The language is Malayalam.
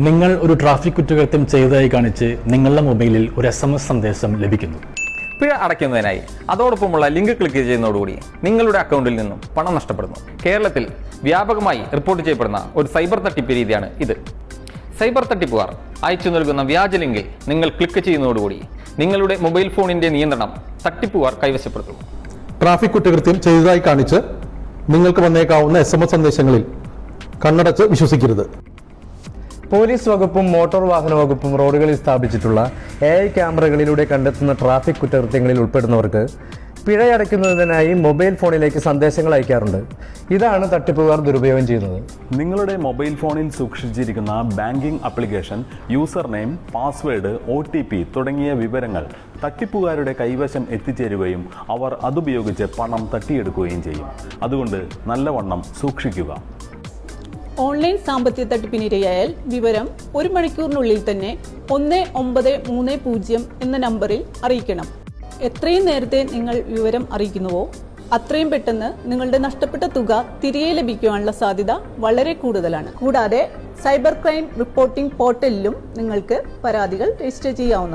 നിങ്ങൾ ഒരു ട്രാഫിക് കുറ്റകൃത്യം ചെയ്തതായി കാണിച്ച് നിങ്ങളുടെ മൊബൈലിൽ ഒരു SMS സന്ദേശം ലഭിക്കുന്നു. പിഴ അടയ്ക്കുന്നതിനായി അതോടൊപ്പമുള്ള ലിങ്ക് ക്ലിക്ക് ചെയ്യുന്നതോടുകൂടി നിങ്ങളുടെ അക്കൗണ്ടിൽ നിന്നും പണം നഷ്ടപ്പെടുന്നു. കേരളത്തിൽ വ്യാപകമായി റിപ്പോർട്ട് ചെയ്യപ്പെടുന്ന ഒരു സൈബർ തട്ടിപ്പ് രീതിയാണ് ഇത്. സൈബർ തട്ടിപ്പുകാർ അയച്ചു നൽകുന്ന വ്യാജ ലിങ്കിൽ നിങ്ങൾ ക്ലിക്ക് ചെയ്യുന്നതോടുകൂടി നിങ്ങളുടെ മൊബൈൽ ഫോണിന്റെ നിയന്ത്രണം തട്ടിപ്പുകാർ കൈവശപ്പെടുത്തുന്നു. ട്രാഫിക് കുറ്റകൃത്യം ചെയ്തതായി കാണിച്ച് നിങ്ങൾക്ക് വന്നേക്കാവുന്ന SMS സന്ദേശങ്ങളിൽ കണ്ണടച്ച് വിശ്വസിക്കരുത്. പോലീസ് വകുപ്പും മോട്ടോർ വാഹന വകുപ്പും റോഡുകളിൽ സ്ഥാപിച്ചിട്ടുള്ള AI ക്യാമറകളിലൂടെ കണ്ടെത്തുന്ന ട്രാഫിക് കുറ്റകൃത്യങ്ങളിൽ ഉൾപ്പെടുന്നവർക്ക് പിഴയടയ്ക്കുന്നതിനായി മൊബൈൽ ഫോണിലേക്ക് സന്ദേശങ്ങൾ അയക്കാറുണ്ട്. ഇതാണ് തട്ടിപ്പുകാർ ദുരുപയോഗം ചെയ്യുന്നത്. നിങ്ങളുടെ മൊബൈൽ ഫോണിൽ സൂക്ഷിച്ചിരിക്കുന്ന banking application, user name, password, OTP തുടങ്ങിയ വിവരങ്ങൾ തട്ടിപ്പുകാരുടെ കൈവശം എത്തിച്ചേരുകയും അവർ അതുപയോഗിച്ച് പണം തട്ടിയെടുക്കുകയും ചെയ്യും. അതുകൊണ്ട് നല്ലവണ്ണം സൂക്ഷിക്കുക. ഓൺലൈൻ സാമ്പത്തിക തട്ടിപ്പിനിരയായാൽ വിവരം 1 മണിക്കൂറിനുള്ളിൽ തന്നെ 1930 എന്ന നമ്പറിൽ അറിയിക്കണം. എത്രയും നേരത്തെ നിങ്ങൾ വിവരം അറിയിക്കുന്നുവോ അത്രയും പെട്ടെന്ന് നിങ്ങളുടെ നഷ്ടപ്പെട്ട തുക തിരികെ ലഭിക്കുവാനുള്ള സാധ്യത വളരെ കൂടുതലാണ്. കൂടാതെ സൈബർ ക്രൈം റിപ്പോർട്ടിംഗ് പോർട്ടലിലും നിങ്ങൾക്ക് പരാതികൾ രജിസ്റ്റർ ചെയ്യാവുന്നതാണ്.